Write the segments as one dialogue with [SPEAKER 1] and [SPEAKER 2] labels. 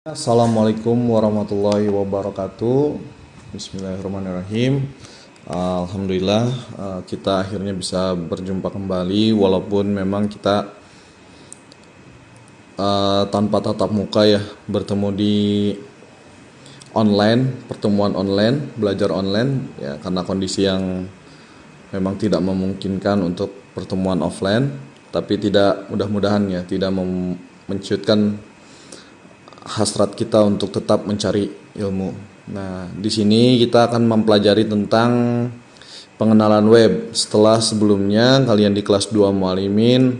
[SPEAKER 1] Assalamualaikum warahmatullahi wabarakatuh. Bismillahirrahmanirrahim. Alhamdulillah, kita akhirnya bisa berjumpa kembali walaupun memang kita tanpa tatap muka ya, bertemu di online, pertemuan online, belajar online ya, karena kondisi yang memang tidak memungkinkan untuk pertemuan offline, tapi tidak, mudah-mudahan ya, tidak menciutkan hasrat kita untuk tetap mencari ilmu. Nah, di sini kita akan mempelajari tentang pengenalan web. Setelah sebelumnya kalian di kelas 2 Mualimin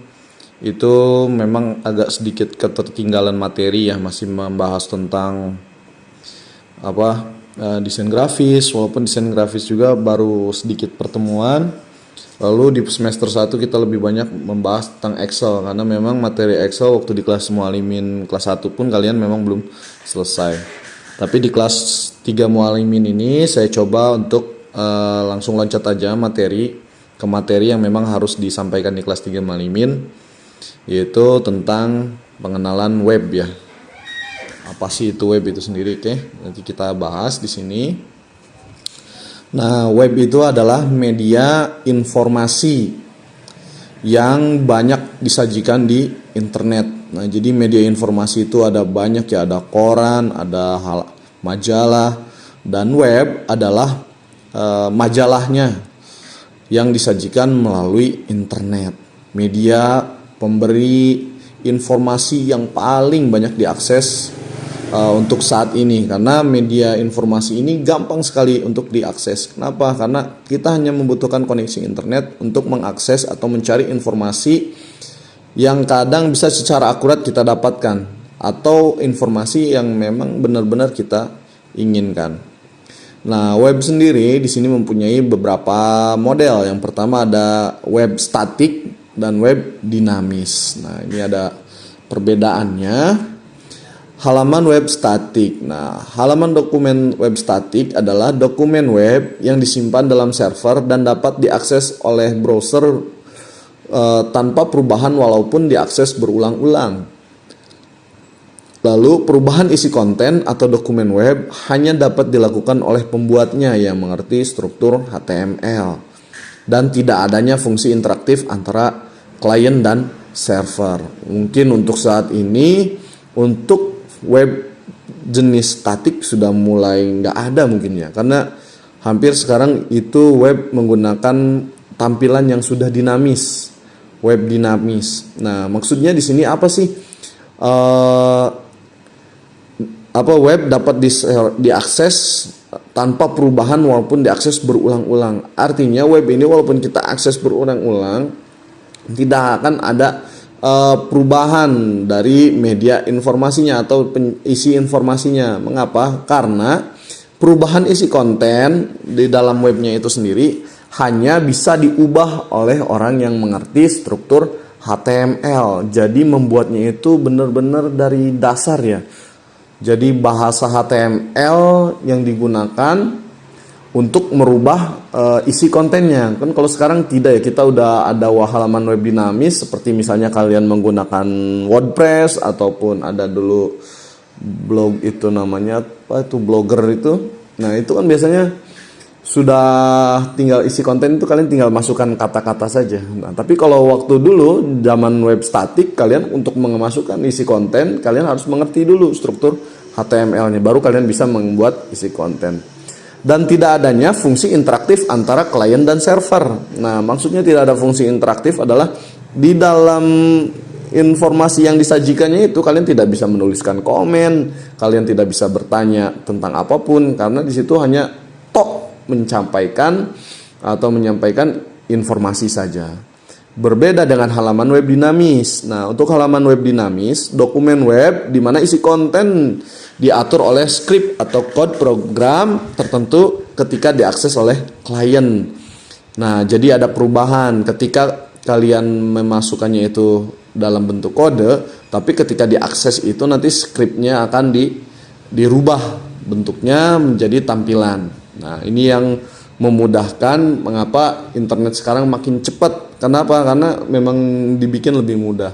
[SPEAKER 1] itu memang agak sedikit ketertinggalan materi ya, masih membahas tentang desain grafis, walaupun desain grafis juga baru sedikit pertemuan. Lalu di semester 1 kita lebih banyak membahas tentang Excel, karena memang materi Excel waktu di kelas Mualimin kelas 1 pun kalian memang belum selesai. Tapi di kelas 3 Mualimin ini saya coba untuk langsung loncat aja ke materi yang memang harus disampaikan di kelas 3 Mualimin, yaitu tentang pengenalan web ya. Apa sih itu web itu sendiri? Oke, nanti kita bahas di sini. Nah, web itu adalah media informasi yang banyak disajikan di internet. Nah, jadi media informasi itu ada banyak ya, ada koran, ada majalah, dan web adalah majalahnya yang disajikan melalui internet. Media pemberi informasi yang paling banyak diakses untuk saat ini, karena media informasi ini gampang sekali untuk diakses. Kenapa? Karena kita hanya membutuhkan koneksi internet untuk mengakses atau mencari informasi yang kadang bisa secara akurat kita dapatkan, atau informasi yang memang benar-benar kita inginkan. Nah, web sendiri di sini mempunyai beberapa model. Yang pertama ada web statik dan web dinamis. Nah, ini ada perbedaannya. Halaman web statik. Nah, halaman dokumen web statik adalah dokumen web yang disimpan dalam server dan dapat diakses oleh browser tanpa perubahan walaupun diakses berulang-ulang. Lalu, perubahan isi konten atau dokumen web hanya dapat dilakukan oleh pembuatnya yang mengerti struktur HTML dan tidak adanya fungsi interaktif antara klien dan server. Mungkin untuk saat ini untuk web jenis statik sudah mulai nggak ada mungkin ya, karena hampir sekarang itu web menggunakan tampilan yang sudah dinamis, web dinamis. Nah, maksudnya di sini apa sih? Web dapat diakses tanpa perubahan walaupun diakses berulang-ulang. Artinya web ini walaupun kita akses berulang-ulang tidak akan ada perubahan dari media informasinya atau isi informasinya. Mengapa? Karena perubahan isi konten di dalam webnya itu sendiri hanya bisa diubah oleh orang yang mengerti struktur HTML. Jadi membuatnya itu benar-benar dari dasar ya. Jadi bahasa HTML yang digunakan untuk merubah isi kontennya. Kan kalau sekarang tidak ya, kita udah ada halaman web dinamis seperti misalnya kalian menggunakan WordPress ataupun ada dulu blog itu namanya Blogger itu. Nah, itu kan biasanya sudah tinggal isi konten itu kalian tinggal masukkan kata-kata saja. Nah, tapi kalau waktu dulu zaman web statik, kalian untuk memasukkan isi konten kalian harus mengerti dulu struktur HTML-nya, baru kalian bisa membuat isi konten. Dan tidak adanya fungsi interaktif antara klien dan server. Nah, maksudnya tidak ada fungsi interaktif adalah di dalam informasi yang disajikannya itu kalian tidak bisa menuliskan komen, kalian tidak bisa bertanya tentang apapun, karena di situ hanya menyampaikan informasi saja. Berbeda dengan halaman web dinamis. Nah, untuk halaman web dinamis, dokumen web di mana isi konten diatur oleh script atau kode program tertentu ketika diakses oleh klien. Nah, jadi ada perubahan ketika kalian memasukkannya itu dalam bentuk kode, tapi ketika diakses itu nanti scriptnya akan dirubah bentuknya menjadi tampilan. Nah, ini yang memudahkan mengapa internet sekarang makin cepat. Kenapa? Karena memang dibikin lebih mudah.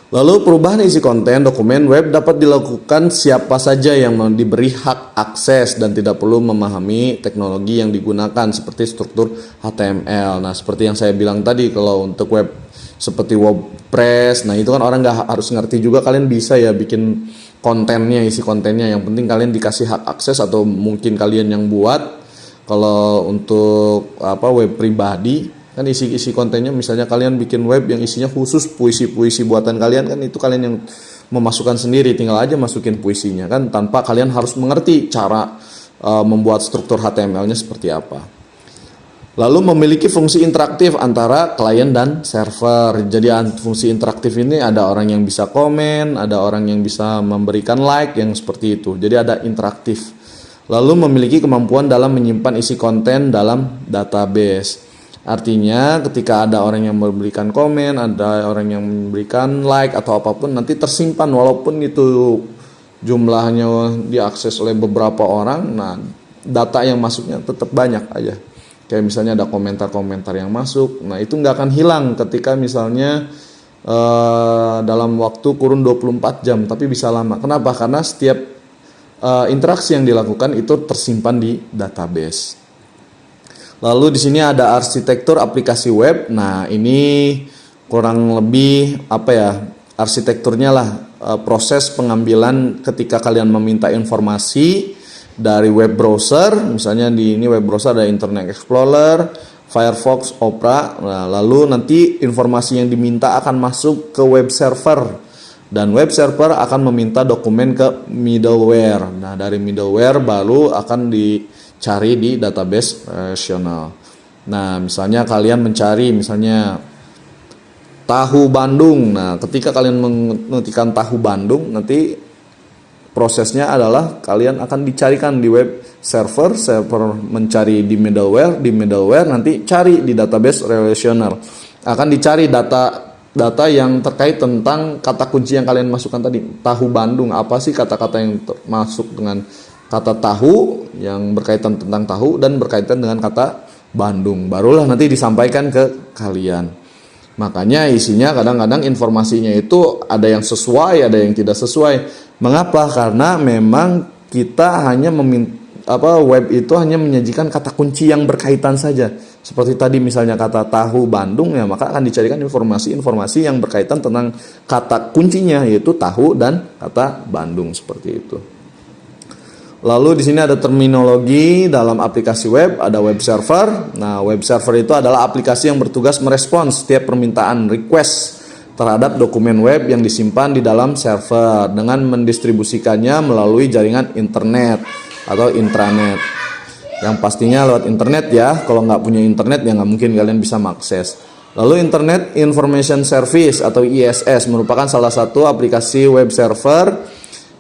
[SPEAKER 1] Lalu perubahan isi konten dokumen web dapat dilakukan siapa saja yang diberi hak akses dan tidak perlu memahami teknologi yang digunakan seperti struktur HTML. Nah, seperti yang saya bilang tadi, kalau untuk web seperti WordPress, nah itu kan orang nggak harus ngerti juga, kalian bisa ya bikin kontennya, isi kontennya. Yang penting kalian dikasih hak akses atau mungkin kalian yang buat. Kalau untuk web pribadi kan isi kontennya, misalnya kalian bikin web yang isinya khusus puisi-puisi buatan kalian, kan itu kalian yang memasukkan sendiri, tinggal aja masukin puisinya kan, tanpa kalian harus mengerti cara membuat struktur HTML-nya seperti apa. Lalu memiliki fungsi interaktif antara klien dan server. Jadi fungsi interaktif ini ada orang yang bisa komen, ada orang yang bisa memberikan like, yang seperti itu. Jadi ada interaktif. Lalu memiliki kemampuan dalam menyimpan isi konten dalam database. Artinya ketika ada orang yang memberikan komen, ada orang yang memberikan like atau apapun, nanti tersimpan walaupun itu jumlahnya diakses oleh beberapa orang. Nah, data yang masuknya tetap banyak aja. Kayak misalnya ada komentar-komentar yang masuk. Nah, itu nggak akan hilang ketika misalnya dalam waktu kurun 24 jam, tapi bisa lama. Kenapa? Karena setiap interaksi yang dilakukan itu tersimpan di database. Lalu di sini ada arsitektur aplikasi web. Nah, ini kurang lebih arsitekturnya lah, proses pengambilan ketika kalian meminta informasi dari web browser. Misalnya di ini web browser ada Internet Explorer, Firefox, Opera. Nah, lalu nanti informasi yang diminta akan masuk ke web server, dan web server akan meminta dokumen ke middleware. Nah, dari middleware baru akan dicari di database relasional. Nah, misalnya kalian mencari misalnya tahu Bandung. Nah, ketika kalian mengetikkan tahu Bandung, nanti prosesnya adalah kalian akan dicarikan di web server mencari di middleware nanti cari di database relasional. Akan dicari data yang terkait tentang kata kunci yang kalian masukkan tadi. Tahu Bandung, apa sih kata-kata yang masuk dengan kata tahu, yang berkaitan tentang tahu dan berkaitan dengan kata Bandung, barulah nanti disampaikan ke kalian. Makanya isinya kadang-kadang informasinya itu ada yang sesuai, ada yang tidak sesuai. Mengapa? Karena memang kita hanya web itu hanya menyajikan kata kunci yang berkaitan saja. Seperti tadi misalnya kata tahu Bandung, ya maka akan dicarikan informasi-informasi yang berkaitan tentang kata kuncinya, yaitu tahu dan kata Bandung, seperti itu. Lalu di sini ada terminologi dalam aplikasi web, ada web server. Nah, web server itu adalah aplikasi yang bertugas merespons setiap permintaan request terhadap dokumen web yang disimpan di dalam server dengan mendistribusikannya melalui jaringan internet atau intranet. Yang pastinya lewat internet ya. Kalau nggak punya internet ya nggak mungkin kalian bisa mengakses. Lalu Internet Information Service atau ISS merupakan salah satu aplikasi web server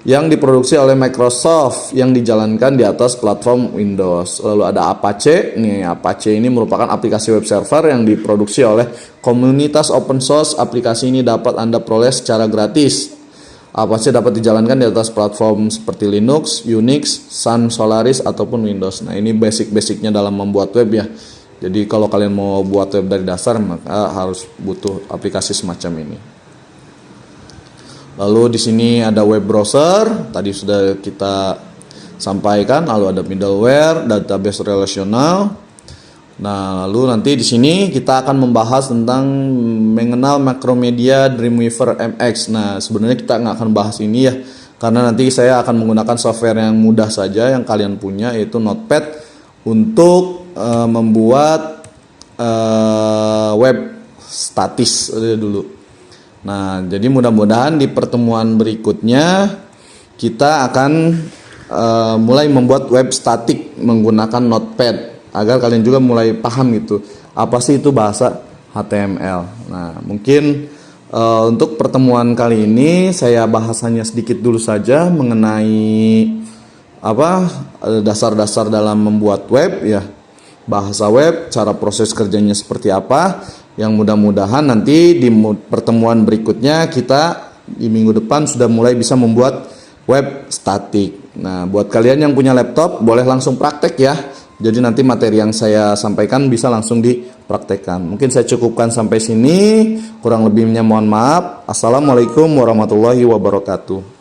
[SPEAKER 1] yang diproduksi oleh Microsoft yang dijalankan di atas platform Windows. Lalu ada Apache. Apache ini merupakan aplikasi web server yang diproduksi oleh komunitas open source. Aplikasi ini dapat Anda peroleh secara gratis. Apache dapat dijalankan di atas platform seperti Linux, Unix, Sun, Solaris ataupun Windows. Nah, ini basic-basicnya dalam membuat web ya. Jadi kalau kalian mau buat web dari dasar, maka harus butuh aplikasi semacam ini. Lalu di sini ada web browser, tadi sudah kita sampaikan. Lalu ada middleware, database relasional. Nah, lalu nanti di sini kita akan membahas tentang mengenal Macromedia Dreamweaver MX. Nah, sebenarnya kita nggak akan bahas ini ya, karena nanti saya akan menggunakan software yang mudah saja yang kalian punya, yaitu Notepad untuk membuat web statis dulu. Nah, jadi mudah-mudahan di pertemuan berikutnya kita akan mulai membuat web statik menggunakan Notepad, agar kalian juga mulai paham gitu apa sih itu bahasa HTML. Nah, mungkin untuk pertemuan kali ini saya bahas hanya sedikit dulu saja mengenai dasar-dasar dalam membuat web ya, bahasa web, cara proses kerjanya seperti apa. Yang mudah-mudahan nanti di pertemuan berikutnya kita di minggu depan sudah mulai bisa membuat web statik. Nah, buat kalian yang punya laptop boleh langsung praktek ya. Jadi nanti materi yang saya sampaikan bisa langsung dipraktekkan. Mungkin saya cukupkan sampai sini. Kurang lebihnya mohon maaf. Assalamualaikum warahmatullahi wabarakatuh.